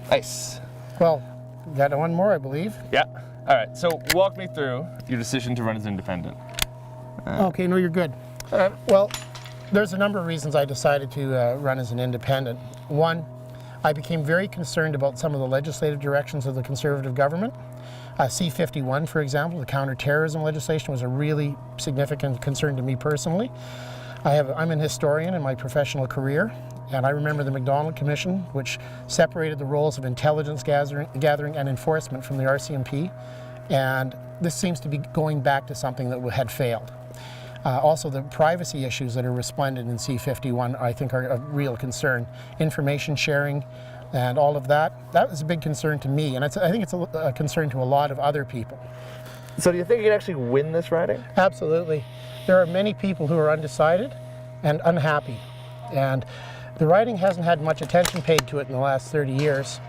Nice. Well, got one more, I believe. Yeah. All right. So walk me through your decision to run as independent. Okay, no, you're good. Well, there's a number of reasons I decided to run as an independent. One, I became very concerned about some of the legislative directions of the Conservative government. C-51, for example, the counter-terrorism legislation was a really significant concern to me personally. I'm an historian in my professional career, and I remember the Macdonald Commission, which separated the roles of intelligence gathering and enforcement from the RCMP, and this seems to be going back to something that had failed. Also, the privacy issues that are resplendent in C-51, I think, are a real concern. Information sharing and all of that was a big concern to me, and I think it's a concern to a lot of other people. So do you think you can actually win this riding? Absolutely. There are many people who are undecided and unhappy, and the riding hasn't had much attention paid to it in the last 30 years,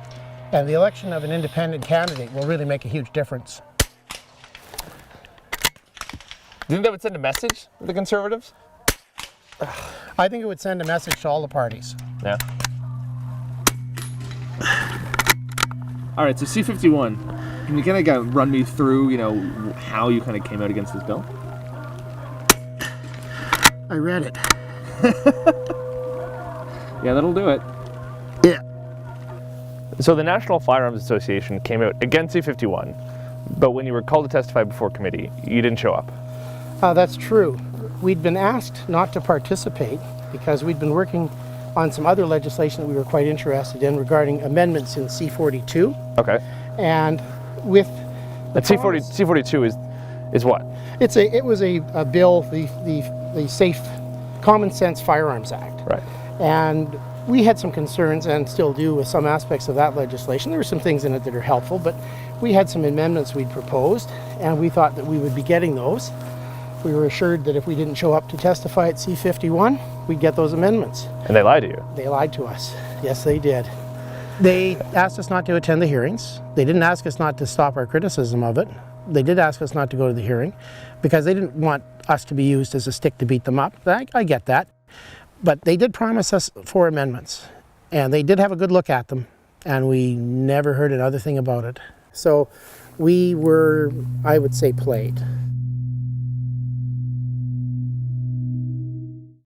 and the election of an independent candidate will really make a huge difference. Do you think that would send a message to the Conservatives? I think it would send a message to all the parties. Yeah. All right, so C-51, can you kind of run me through, how you kind of came out against this bill? I read it. Yeah, that'll do it. Yeah. So the National Firearms Association came out against C-51, but when you were called to testify before committee, you didn't show up. That's true. We'd been asked not to participate because we'd been working on some other legislation that we were quite interested in regarding amendments in C-42. Okay. And with the C-42 is what? It was a bill, the Safe Common Sense Firearms Act. Right. And we had some concerns, and still do, with some aspects of that legislation. There were some things in it that are helpful, but we had some amendments we'd proposed, and we thought that we would be getting those. We were assured that if we didn't show up to testify at C-51, we'd get those amendments. And they lied to you? They lied to us. Yes, they did. They asked us not to attend the hearings. They didn't ask us not to stop our criticism of it. They did ask us not to go to the hearing because they didn't want us to be used as a stick to beat them up. I get that. But they did promise us 4 amendments, and they did have a good look at them, and we never heard another thing about it. So we were, I would say, played.